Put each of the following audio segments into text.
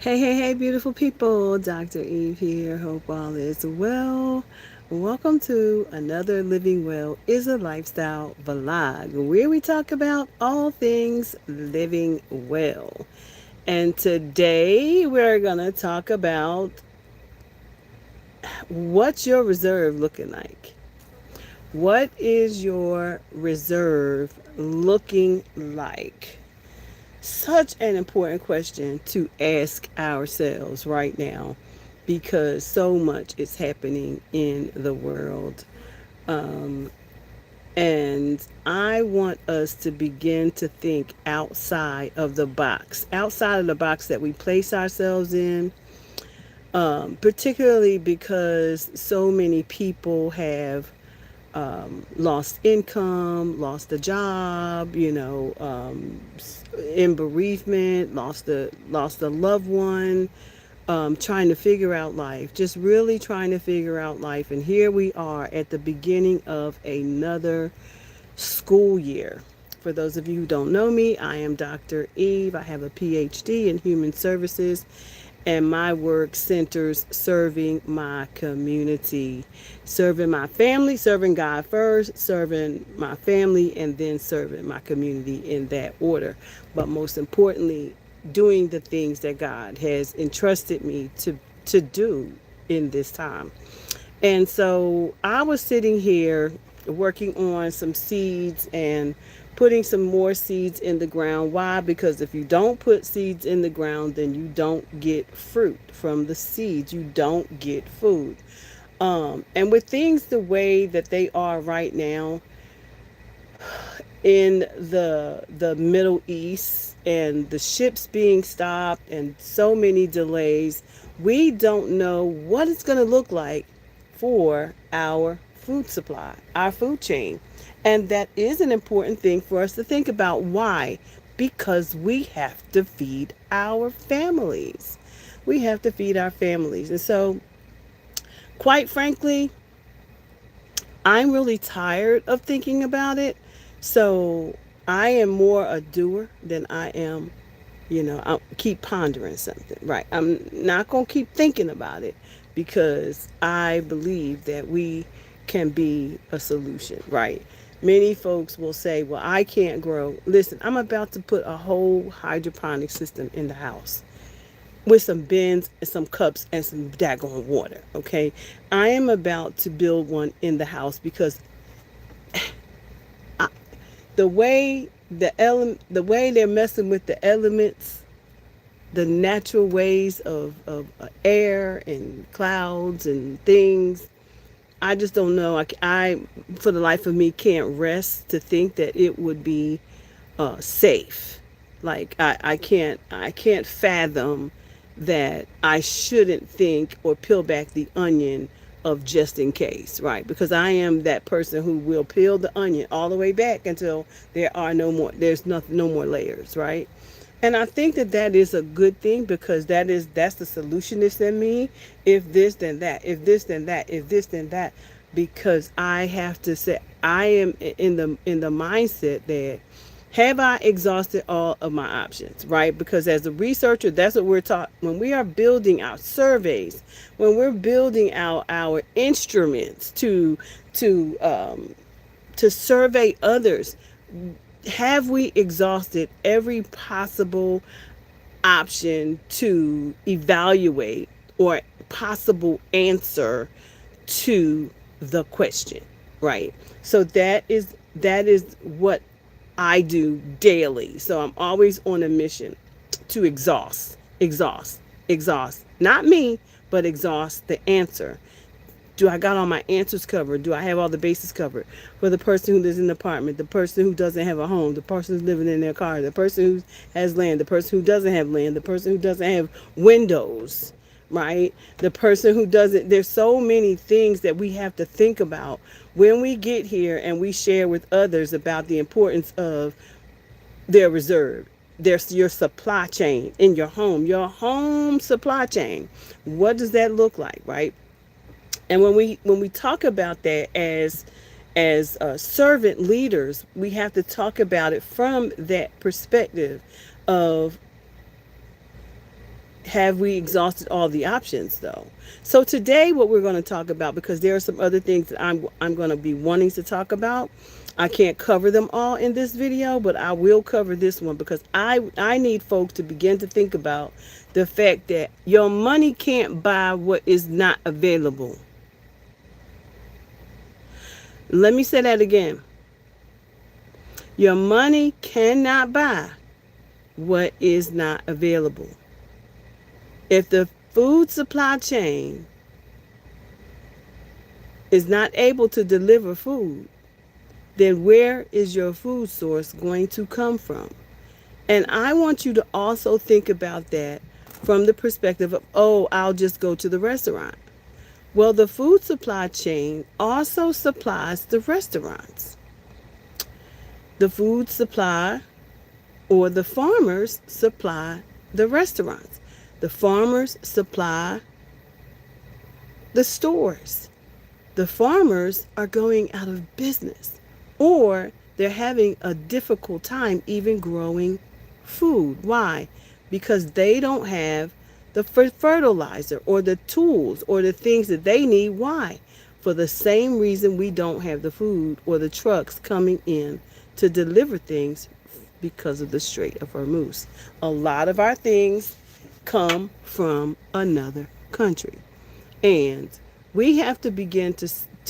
Hey, beautiful people. Dr. Eve here. Hope all is well. Welcome to another Living Well is a Lifestyle vlog where we talk about all things living well. And today we're going to talk about what's your reserve looking like? What is your reserve looking like? Such an important question to ask ourselves right now because so much is happening in the world. Um, and I want us to begin to think outside of the box that we place ourselves in, particularly because so many people have lost income, lost a job, in bereavement, lost a loved one, trying to figure out life, just really trying to figure out life. And here we are at the beginning of another school year. For those of you who don't know me, I am Dr. Eve. I have a PhD in human services, and my work centers serving my community, serving my family, serving God first, serving my family, and then serving my community in that order. But most importantly, doing the things that God has entrusted me to do in this time. And so I was sitting here working on some seeds and putting some more seeds in the ground. Why? Because if you don't put seeds in the ground, then you don't get fruit from the seeds. You don't get food. And with things the way that they are right now in the Middle East and the ships being stopped and so many delays, we don't know what it's going to look like for our food supply, our food chain. And that is an important thing for us to think about. Why? Because we have to feed our families. We have to feed our families. And so, quite frankly, I'm really tired of thinking about it. So I am more a doer than I am, I keep pondering something, right? I'm not going to keep thinking about it because I believe that we can be a solution, right? Many folks will say, well, I can't grow. Listen, I'm about to put a whole hydroponic system in the house with some bins and some cups and some daggone water. Okay, I am about to build one in the house because I, the way they're messing with the elements, the natural ways of air and clouds and things. I just don't know. I, for the life of me, can't rest to think that it would be safe. Like I can't fathom that I shouldn't think or peel back the onion of just in case, right? Because I am that person who will peel the onion all the way back until there's nothing, no more layers, right? And I think that that is a good thing because that's the solutionist in me. If this, then that. If this, then that. If this, then that. Because I have to say, I am in the mindset that have I exhausted all of my options, right? Because as a researcher, that's what we're taught when we are building our surveys, when we're building our instruments to survey others. Have we exhausted every possible option to evaluate or possible answer to the question, right? So that is what I do daily. So I'm always on a mission to exhaust. Not me, but exhaust the answer. Do I got all my answers covered? Do I have all the bases covered? For the person who lives in an apartment, the person who doesn't have a home, the person who's living in their car, the person who has land, the person who doesn't have land, the person who doesn't have windows, right? The person who doesn't, there's so many things that we have to think about when we get here and we share with others about the importance of their reserve. There's your supply chain in your home supply chain. What does that look like, right? And when we talk about that as servant leaders, we have to talk about it from that perspective of have we exhausted all the options though? So today what we're going to talk about, because there are some other things that I'm going to be wanting to talk about. I can't cover them all in this video, but I will cover this one because I need folks to begin to think about the fact that your money can't buy what is not available. Let me say that again. Your money cannot buy what is not available. If the food supply chain is not able to deliver food, then where is your food source going to come from? And I want you to also think about that from the perspective of, oh, I'll just go to the restaurant. Well, the food supply chain also supplies the restaurants. The food supply or the farmers supply the restaurants. The farmers supply the stores. The farmers are going out of business, or they're having a difficult time even growing food. Why? Because they don't have the fertilizer or the tools or the things that they need. Why? For the same reason we don't have the food or the trucks coming in to deliver things, because of the Strait of Hormuz. A lot of our things come from another country. And we have to begin to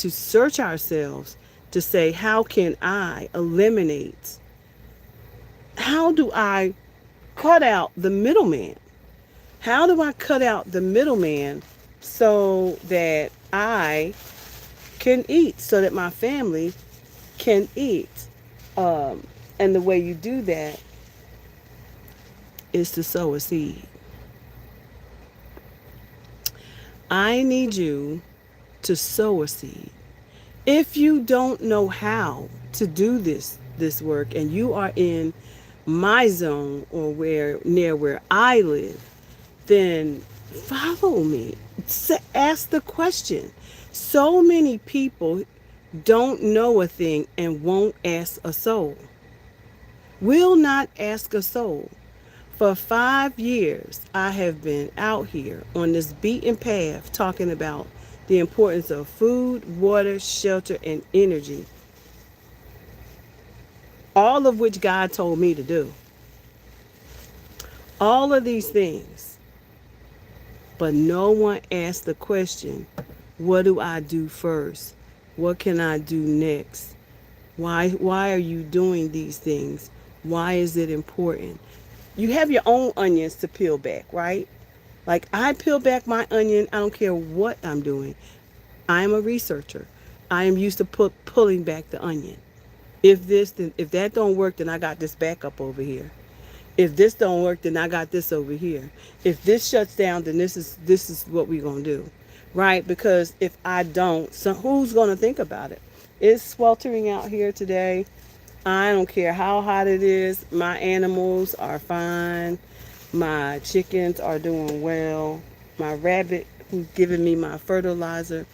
search ourselves to say, how can I eliminate, how do I cut out the middleman? How do I cut out the middleman so that I can eat, so that my family can eat? And the way you do that is to sow a seed. I need you to sow a seed. If you don't know how to do this work, and you are in my zone or near where I live, then follow me. Ask the question. So many people don't know a thing and won't ask a soul. Will not ask a soul. For 5 years, I have been out here on this beaten path talking about the importance of food, water, shelter, and energy. All of which God told me to do. All of these things. But no one asked the question, what do I do first? What can I do next? Why are you doing these things? Why is it important? You have your own onions to peel back, right? Like, I peel back my onion. I don't care what I'm doing. I am a researcher. I am used to pulling back the onion. If that don't work, then I got this backup over here. If this don't work, then I got this over here. If this shuts down, then this is what we're gonna do, right? Because if I don't, so who's gonna think about it? It's sweltering out here today. I don't care how hot it is. My animals are fine. My chickens are doing well. My rabbit, who's giving me my fertilizer,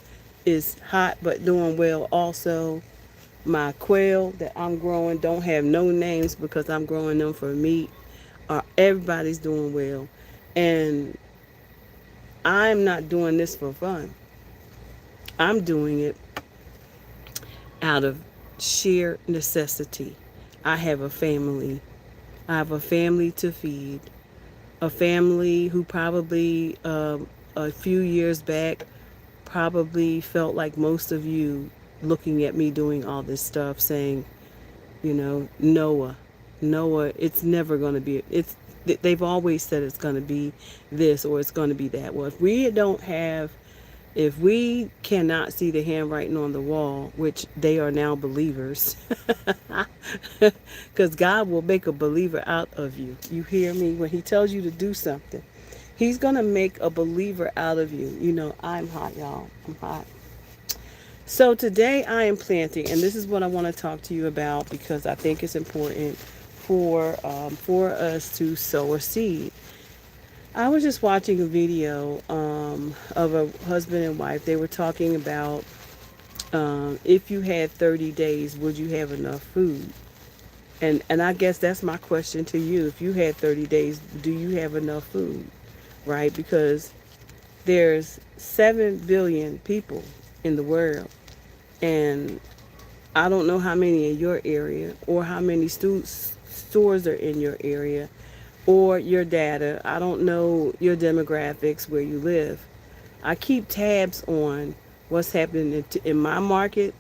is hot but doing well also. My quail that I'm growing don't have no names because I'm growing them for meat. Everybody's doing well. And I'm not doing this for fun. I'm doing it out of sheer necessity. I have a family. I have a family to feed. A family who probably a few years back probably felt like most of you, looking at me doing all this stuff, saying, Noah, it's never going to be, they've always said it's going to be this or it's going to be that. Well, if we cannot see the handwriting on the wall, which they are now believers, because God will make a believer out of you. You hear me? When he tells you to do something, he's going to make a believer out of you. I'm hot, y'all. I'm hot. So today I am planting, and this is what I want to talk to you about because I think it's important for us to sow a seed. I was just watching a video of a husband and wife. They were talking about if you had 30 days, would you have enough food? And I guess that's my question to you. If you had 30 days, do you have enough food? right? Because there's 7 billion people in the world, and I don't know how many in your area or how many stores are in your area or your data. I don't know your demographics where you live. I keep tabs on what's happening in my market,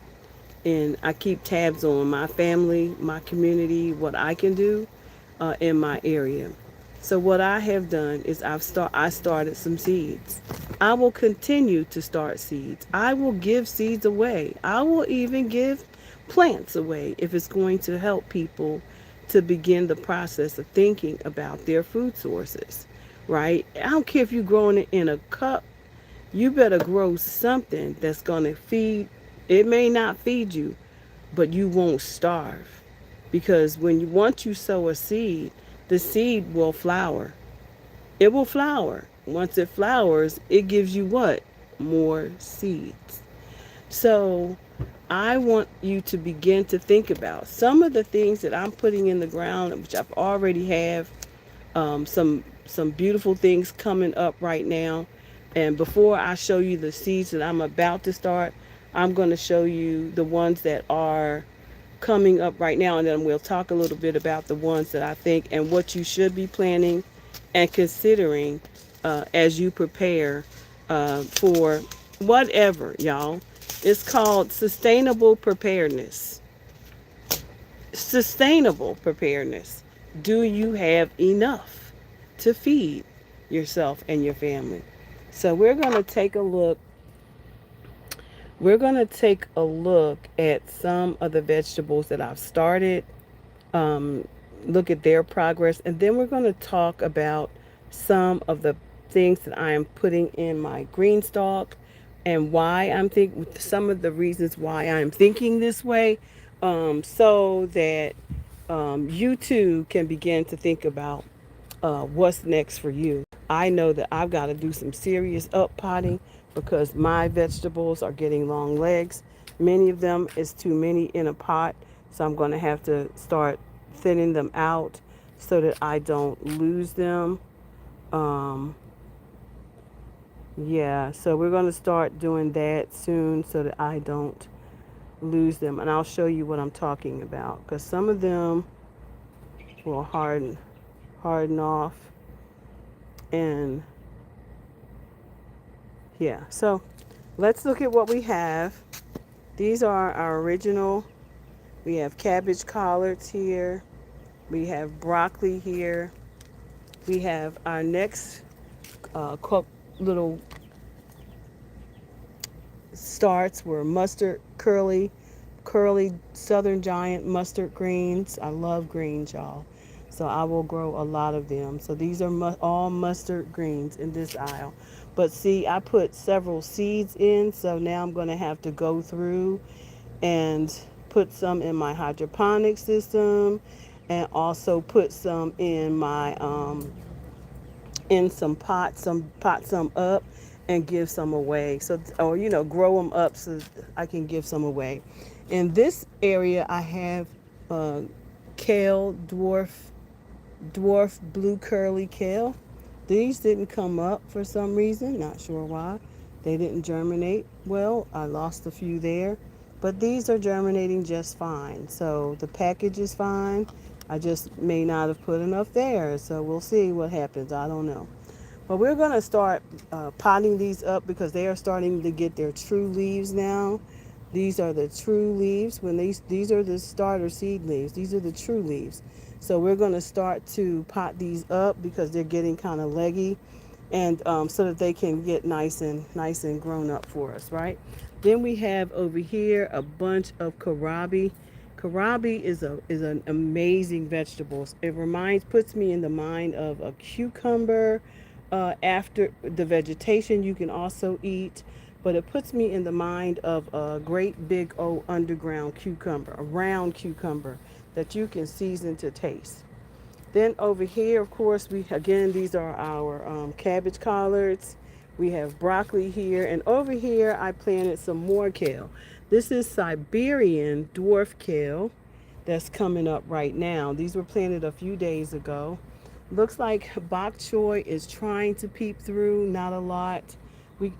and I keep tabs on my family, my community, what I can do in my area. So what I have done is I started some seeds. I will continue to start seeds. I will give seeds away. I will even give plants away if it's going to help people to begin the process of thinking about their food sources, right? I don't care if you're growing it in a cup. You better grow something that's going to feed. It may not feed you, but you won't starve. Because once you sow a seed, the seed will flower. It will flower. Once it flowers, it gives you what? More seeds. So I want you to begin to think about some of the things that I'm putting in the ground, which I've already have some beautiful things coming up right now. And before I show you the seeds that I'm about to start, I'm going to show you the ones that are coming up right now, and then we'll talk a little bit about the ones that I think and what you should be planning and considering as you prepare for whatever, y'all. It's called sustainable preparedness. Sustainable preparedness. Do you have enough to feed yourself and your family? So we're going to take a look at some of the vegetables that I've started, um, look at their progress, and then we're going to talk about some of the things that I am putting in my green stalk and why I'm thinking some of the reasons why I'm thinking this way, so that you too can begin to think about what's next for you. I know that I've got to do some serious up potting because my vegetables are getting long legs. Many of them is too many in a pot, so I'm going to have to start thinning them out so that I don't lose them. Um, yeah, so we're going to start doing that soon so that I don't lose them, and I'll show you what I'm talking about because some of them will harden off, and yeah. So let's look at what we have. These are our original. We have cabbage collards here. We have broccoli here. We have our next cooked little starts were mustard curly southern giant mustard greens. I love greens, y'all. So I will grow a lot of them. So these are all mustard greens in this aisle. But see, I put several seeds in, so now I'm going to have to go through and put some in my hydroponic system and also put some in some pots, some pot some up and give some away. So, or grow them up so I can give some away. In this area, I have uh, kale, dwarf blue curly kale. These didn't come up for some reason, not sure why. They didn't germinate well. I lost a few there, but these are germinating just fine. So the package is fine. I just may not have put enough there, so we'll see what happens. I don't know. But we're going to start potting these up because they are starting to get their true leaves now. These are the true leaves. When these are the starter seed leaves. These are the true leaves. So we're going to start to pot these up because they're getting kind of leggy, and so that they can get nice and grown up for us, right? Then we have over here a bunch of kohlrabi. Kohlrabi is an amazing vegetable. It puts me in the mind of a cucumber. After the vegetation, you can also eat, but it puts me in the mind of a great big old underground cucumber, a round cucumber that you can season to taste. Then over here, of course, these are our cabbage collards. We have broccoli here, and over here I planted some more kale. This is Siberian dwarf kale that's coming up right now. These were planted a few days ago. Looks like bok choy is trying to peep through, not a lot.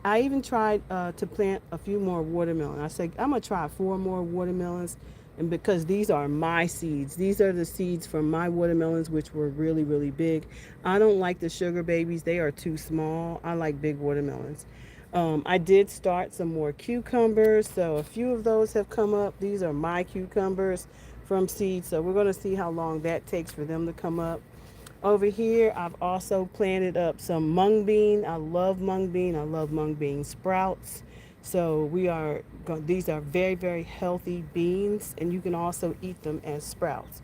I even tried to plant a few more watermelon. I said I'm gonna try 4 more watermelons, and because these are my seeds, these are the seeds from my watermelons, which were really really big. I don't like the sugar babies; they are too small. I like big watermelons. I did start some more cucumbers, so a few of those have come up. These are my cucumbers from seeds, so we're gonna see how long that takes for them to come up. Over here, I've also planted up some mung bean. I love mung bean. I love mung bean sprouts. So these are very, very healthy beans, and you can also eat them as sprouts.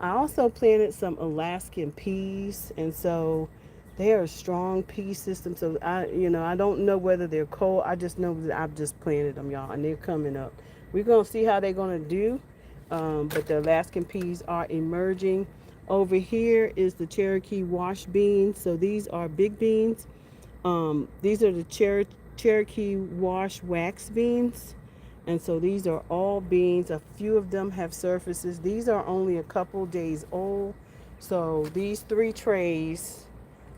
I also planted some Alaskan peas, and so they are a strong pea system. So I don't know whether they're cold. I just know that I've just planted them, y'all, and they're coming up. We're gonna see how they're gonna do, but the Alaskan peas are emerging. Over here is the Cherokee wash beans. So these are big beans. These are the Cherokee wash wax beans. And so these are all beans. A few of them have surfaces. These are only a couple days old. So these 3 trays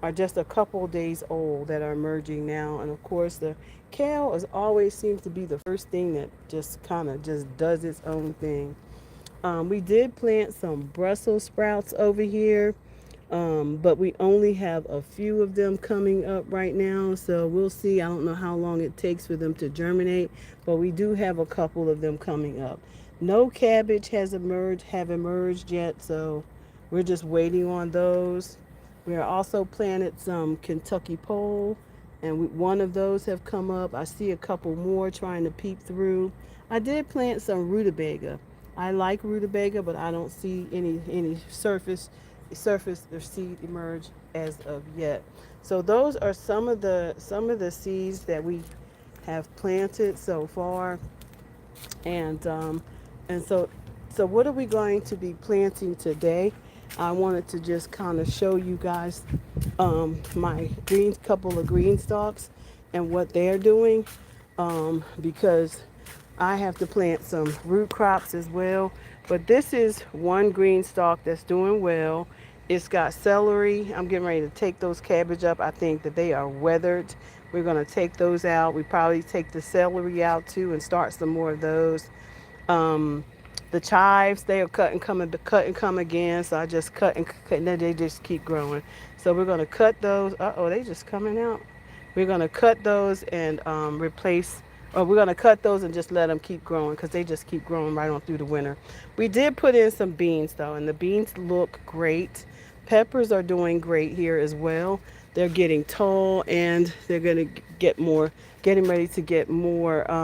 are just a couple days old that are emerging now. And of course, the kale is always seems to be the first thing that just kind of just does its own thing. We did plant some Brussels sprouts over here, but we only have a few of them coming up right now. So we'll see. I don't know how long it takes for them to germinate, but we do have a couple of them coming up. No cabbage have emerged yet, so we're just waiting on those. We are also planted some Kentucky pole, and one of those have come up. I see a couple more trying to peep through. I did plant some rutabaga. I like rutabaga, but I don't see any surface or seed emerge as of yet. So those are some of the seeds that we have planted so far, and and so what are we going to be planting today? I wanted to just kind of show you guys my couple of green stalks and what they're doing, because I have to plant some root crops as well. But this is one green stalk that's doing well. It's got celery. I'm getting ready to take those cabbage up. I think that they are weathered. We're going to take those out. We probably take the celery out too and start some more of those. Um, the chives, they are cut and come again. So I just cut and cut, and then they just keep growing. So we're going to cut those. They just coming out. We're going to cut those and replace, or we're going to cut those and just let them keep growing because they just keep growing right on through the winter. We did put in some beans though, and the beans look great. Peppers are doing great here as well. They're getting tall and they're going to getting ready to get more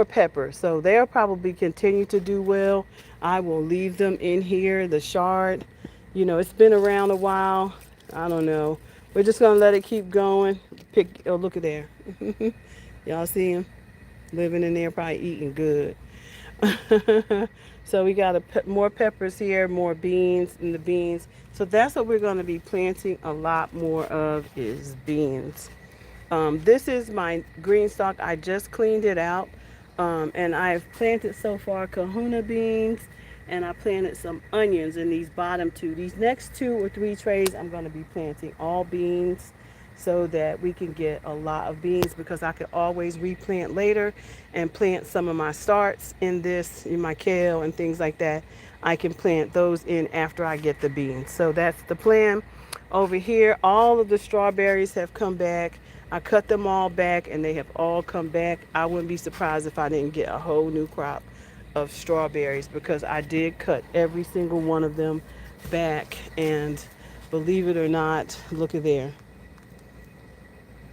pepper. So they'll probably continue to do well. I will leave them in here. The chard, it's been around a while. I don't know. We're just gonna let it keep going. Oh, look at there. Y'all see him living in there, probably eating good. So we got more peppers here, more beans in the beans. So that's what we're gonna be planting a lot more of is beans. This is my green stalk. I just cleaned it out. And I've planted so far kahuna beans, and I planted some onions in these bottom two. These next 2 or 3 trays, I'm going to be planting all beans so that we can get a lot of beans, because I could always replant later and plant some of my starts in my kale and things like that. I can plant those in after I get the beans. So that's the plan. Over here, all of the strawberries have come back. I cut them all back and they have all come back. I wouldn't be surprised if I didn't get a whole new crop of strawberries, because I did cut every single one of them back. And believe it or not, look at there.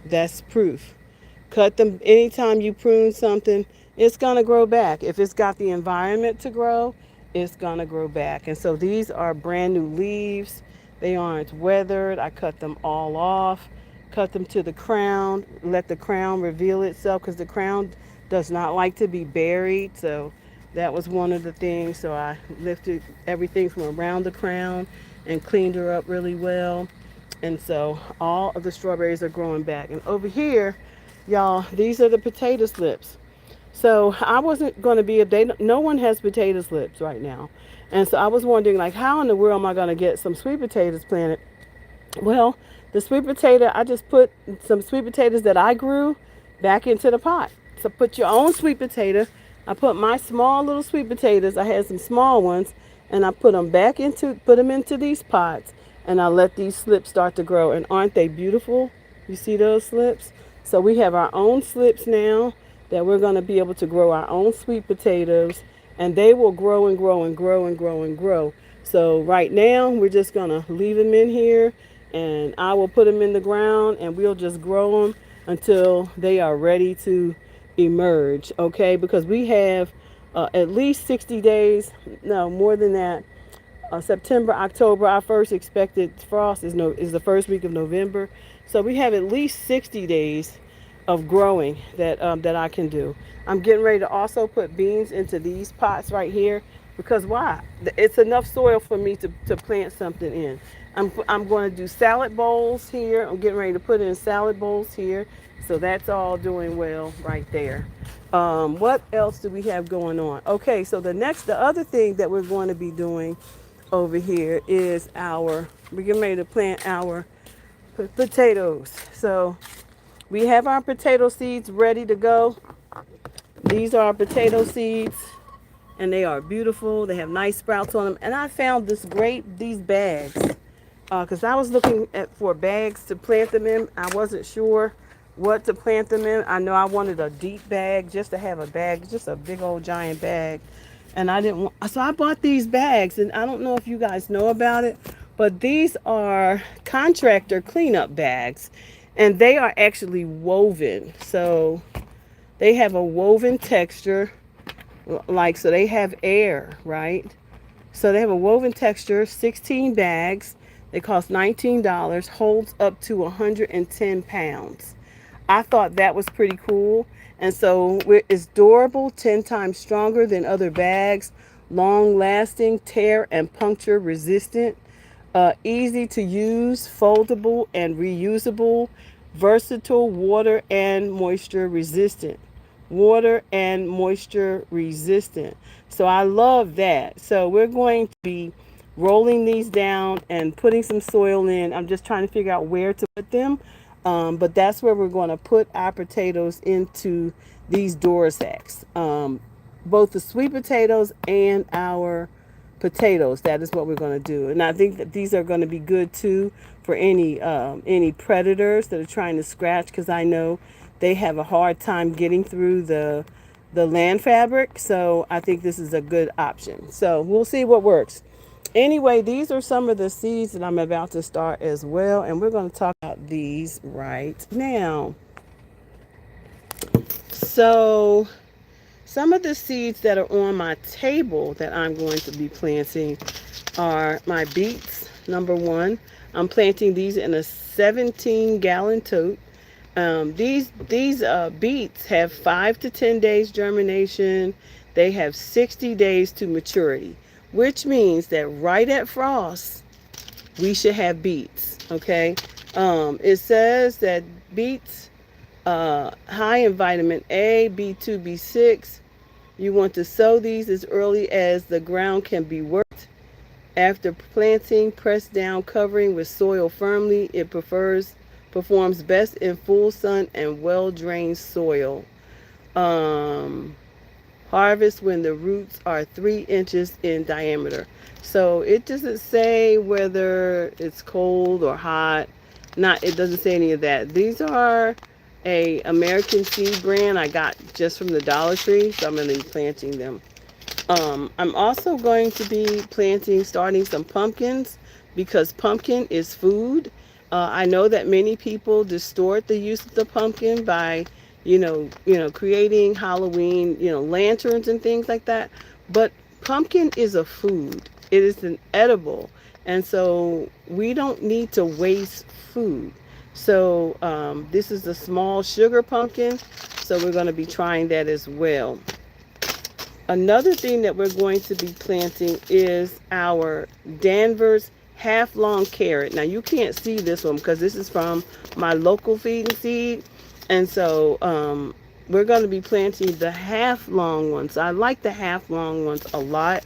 That's proof. Cut them anytime you prune something, it's going to grow back. If it's got the environment to grow, it's going to grow back. And so these are brand new leaves. They aren't weathered. I cut them all off, cut them to the crown, let the crown reveal itself, because the crown does not like to be buried. So that was one of the things. So I lifted everything from around the crown and cleaned her up really well. And so all of the strawberries are growing back. And over here, y'all, these are the potato slips. So I wasn't going to be a day. No one has potato slips right now, and so I was wondering like, how in the world am I going to get some sweet potatoes planted? Well, the sweet potato, I just put some sweet potatoes that I grew back into the pot. So put your own sweet potato. I put my small little sweet potatoes. I had some small ones, and I put them into these pots, and I let these slips start to grow. And aren't they beautiful? You see those slips? So we have our own slips now that we're going to be able to grow our own sweet potatoes, and they will grow and grow and grow and grow and grow. So right now we're just going to leave them in here, and I will put them in the ground, and we'll just grow them until they are ready to emerge. Okay, because we have at least 60 days, no more than that. September, October, our first expected frost is the first week of November, so we have at least 60 days of growing that I can do. I'm getting ready to also put beans into these pots right here, because why? It's enough soil for me to plant something in. I'm going to do salad bowls here. I'm getting ready to put in salad bowls here. So that's all doing well right there. What else do we have going on? Okay, so the other thing that we're going to be doing over here is we're getting ready to plant our potatoes. So we have our potato seeds ready to go. These are our potato seeds, and they are beautiful. They have nice sprouts on them. And I found these bags, because I was looking for bags to plant them in. I wasn't sure what to plant them in. I know I wanted a deep bag, just to have a bag, just a big old giant bag. And I didn't want, so I bought these bags, and I don't know if you guys know about it, but these are contractor cleanup bags, and they are actually woven. So they have a woven texture, like, so they have air, right? So they have a woven texture, 16 bags. They cost $19, holds up to 110 pounds. I thought that was pretty cool. And so it's durable, 10 times stronger than other bags, long lasting, tear and puncture resistant, easy to use, foldable and reusable, versatile, water and moisture resistant. Water and moisture resistant. So I love that. So we're going to be rolling these down and putting some soil in. I'm just trying to figure out where to put them. But that's where we're going to put our potatoes, into these door sacks. Both the sweet potatoes and our potatoes. That is what we're going to do. And I think that these are going to be good too for any predators that are trying to scratch, because I know they have a hard time getting through the land fabric. So I think this is a good option. So we'll see what works. Anyway, these are some of the seeds that I'm about to start as well, and we're going to talk about these right now. So some of the seeds that are on my table that I'm going to be planting are my beets. Number one, I'm planting these in a 17-gallon tote. These beets have 5 to 10 days germination. They have 60 days to maturity, which means that right at frost, we should have beets. Okay. It says that beets, high in vitamin A, B2, B6. You want to sow these as early as the ground can be worked. After planting, press down, covering with soil firmly. It performs best in full sun and well-drained soil. Um, Harvest when the roots are 3 inches in diameter. So it doesn't say whether it's cold or hot. It doesn't say any of that. These are a American seed brand I got just from the Dollar Tree, so I'm going to be planting them. I'm also going to be starting some pumpkins, because pumpkin is food. I know that many people distort the use of the pumpkin by, creating Halloween, lanterns and things like that. But pumpkin is a food. It is an edible, and so we don't need to waste food. So this is a small sugar pumpkin, so we're going to be trying that as well. Another thing that we're going to be planting is our Danvers half-long carrot. Now you can't see this one because this is from my local feed and seed, and so we're going to be planting the half long ones. I like the half long ones a lot.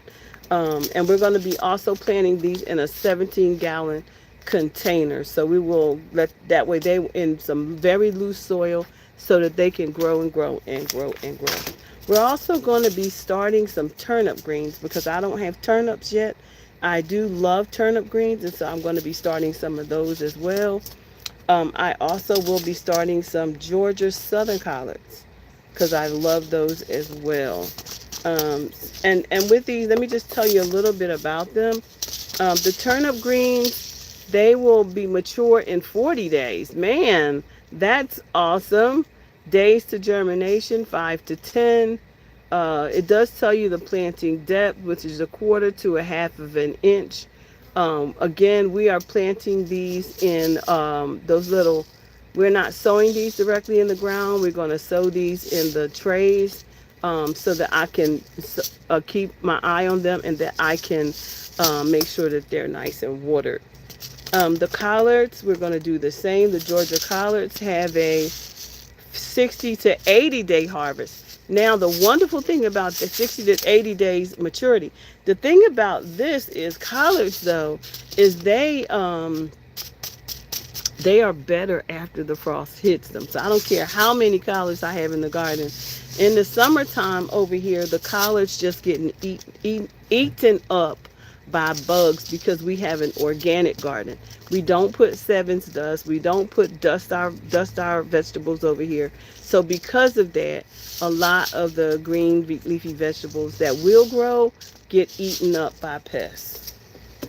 And we're going to be also planting these in a 17-gallon container. So we will let that way they in some very loose soil so that they can grow and grow and grow and grow. We're also going to be starting some turnip greens because I don't have turnips yet. I do love turnip greens, and so I'm going to be starting some of those as well. I also will be starting some Georgia Southern collards because I love those as well. Um, and with these, let me just tell you a little bit about them. The turnip greens, they will be mature in 40 days. Man, that's awesome. Days to germination, 5 to 10. It does tell you the planting depth, which is a quarter to a half of an inch. Again, we are planting these in those little, we're not sowing these directly in the ground. We're going to sow these in the trays so that I can keep my eye on them and that I can make sure that they're nice and watered. The collards, we're going to do the same. The Georgia collards have a 60 to 80 day harvest. Now, the wonderful thing about the 60 to 80 days maturity, the thing about this is collards, though, is they are better after the frost hits them. So I don't care how many collards I have in the garden. In the summertime over here, the collards just getting eaten up by bugs because we have an organic garden. We don't put sevens dust. We don't put dust our vegetables over here. So because of that, a lot of the green leafy vegetables that will grow get eaten up by pests.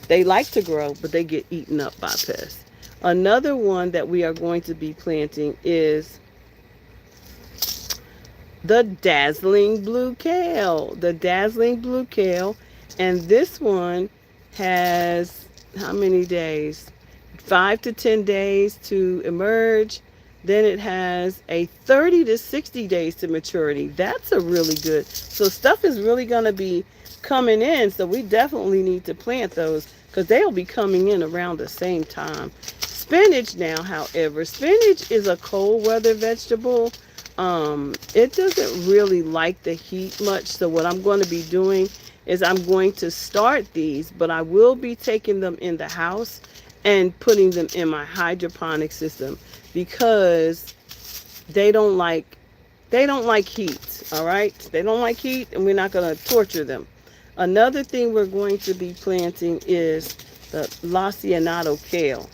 They like to grow, but they get eaten up by pests. Another one that we are going to be planting is the dazzling blue kale. The dazzling blue kale. And this one has how many days? 5 to 10 days to emerge. Then it has a 30 to 60 days to maturity. That's a really good. So stuff is really going to be coming in. So we definitely need to plant those because they'll be coming in around the same time. Spinach now, however, spinach is a cold weather vegetable. It doesn't really like the heat much. So what I'm going to be doing is I'm going to start these, but I will be taking them in the house and putting them in my hydroponic system because they don't like they don't like heat. All right, they don't like heat, and we're not going to torture them. Another thing we're going to be planting is the Lacianato kale.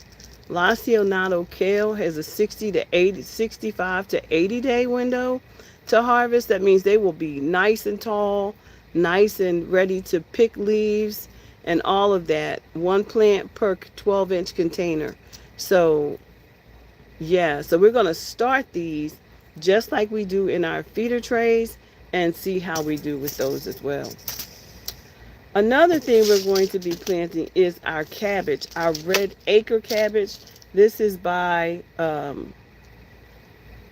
Lacianato kale has a 60 to 80, 65 to 80 day window to harvest. That means they will be nice and tall, nice and ready to pick leaves and all of that. One plant per 12-inch container. So, yeah, so we're going to start these just like we do in our feeder trays and see how we do with those as well. Another thing we're going to be planting is our cabbage, our red acre cabbage. This is by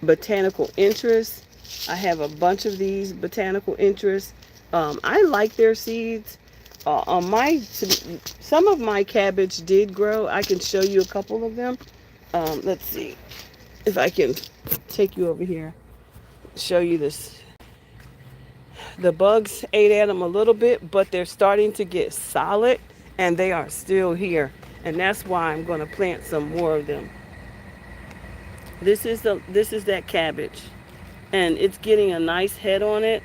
Botanical Interest. I have a bunch of these Botanical Interests. I like their seeds. On my some of my cabbage did grow. I can show you a couple of them. Let's see if I can take you over here, show you this. The bugs ate at them a little bit, but they're starting to get solid and they are still here. And that's why I'm going to plant some more of them. This is that cabbage. And it's getting a nice head on it.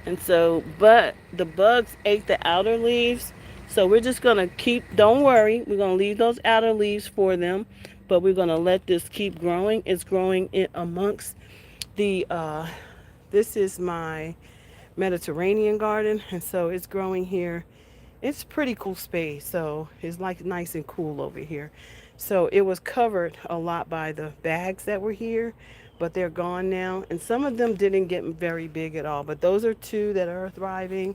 And so, but the bugs ate the outer leaves. So we're just going to don't worry, we're going to leave those outer leaves for them. But we're going to let this keep growing. It's growing in amongst this is my Mediterranean garden, and so it's growing here. It's pretty cool space, so it's like nice and cool over here. So it was covered a lot by the bags that were here, but they're gone now, and some of them didn't get very big at all, but those are two that are thriving,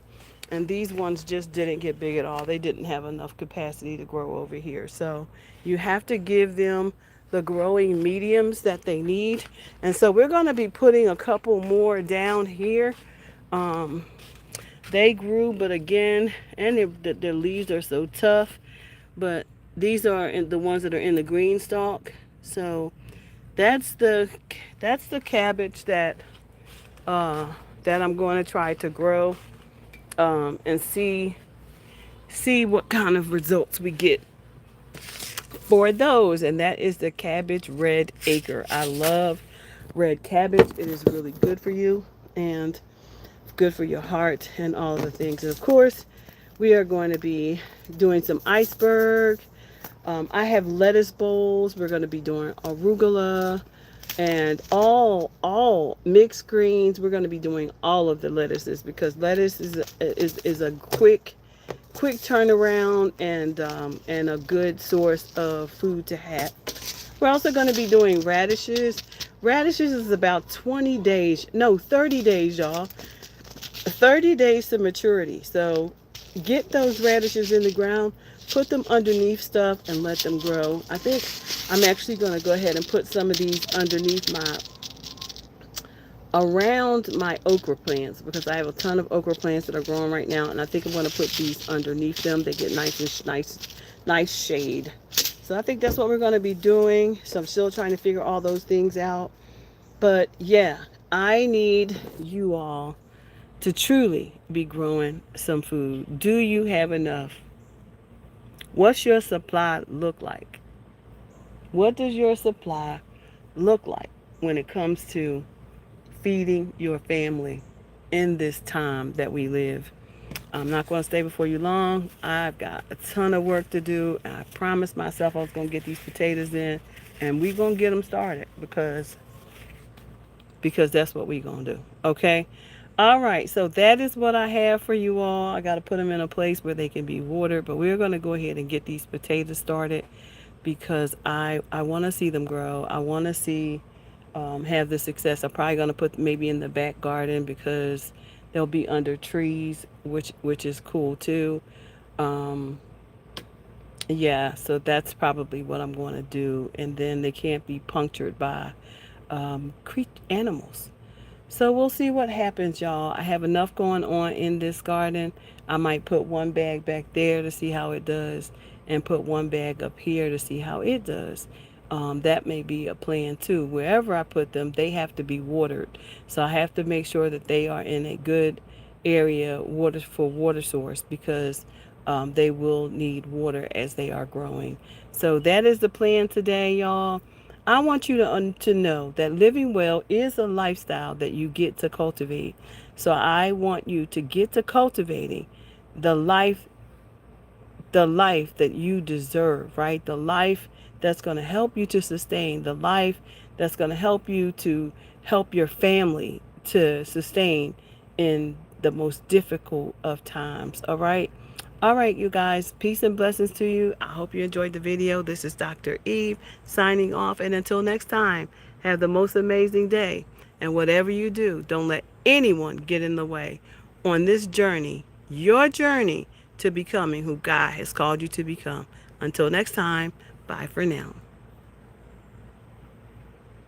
and these ones just didn't get big at all. They didn't have enough capacity to grow over here. So you have to give them the growing mediums that they need. And so we're going to be putting a couple more down here. um, they grew, but again, and their leaves are so tough. But these are the ones that are in the green stalk. So that's the cabbage that uh, that I'm going to try to grow, and see what kind of results we get for those. And that is the cabbage red acre. I love red cabbage. It is really good for you and good for your heart and all of the things. And of course, we are going to be doing some iceberg. I have lettuce bowls. We're going to be doing arugula and all mixed greens. We're going to be doing all of the lettuces because lettuce is a quick turnaround and a good source of food to have. We're also going to be doing radishes. Radishes is about 20 days, no, 30 days, y'all. 30 days to maturity. So get those radishes in the ground, put them underneath stuff, and let them grow. I think I'm actually going to go ahead and put some of these underneath my around my okra plants because I have a ton of okra plants that are growing right now, and I think I'm going to put these underneath them. They get nice shade. So I think that's what we're going to be doing. So I'm still trying to figure all those things out. But yeah, I need you all to truly be growing some food. Do you have enough? What's your supply look like? What does your supply look like when it comes to feeding your family in this time that we live? I'm not going to stay before you long. I've got a ton of work to do. I promised myself I was going to get these potatoes in, and we're going to get them started because that's what we're going to do. Okay? All right. So that is what I have for you all. I got to put them in a place where they can be watered, but we're going to go ahead and get these potatoes started because I want to see them grow. I want to see have the success. I'm probably going to put maybe in the back garden because they'll be under trees, which is cool too. Um, yeah, so that's probably what I'm going to do, and then they can't be punctured by animals. So we'll see what happens, y'all. I have enough going on in this garden. I might put one bag back there to see how it does, and put one bag up here to see how it does. That may be a plan too. Wherever I put them, they have to be watered. So I have to make sure that they are in a good area water source because they will need water as they are growing. So that is the plan today, y'all. I want you to know that living well is a lifestyle that you get to cultivate. So I want you to get to cultivating the life the life that you deserve, right? The life that's going to help you to sustain, the life that's going to help you to help your family to sustain in the most difficult of times, all right? All right, you guys, peace and blessings to you. I hope you enjoyed the video. This is Dr. Eve signing off. And until next time, have the most amazing day. And whatever you do, don't let anyone get in the way on this journey, your journey to becoming who God has called you to become. Until next time, bye for now.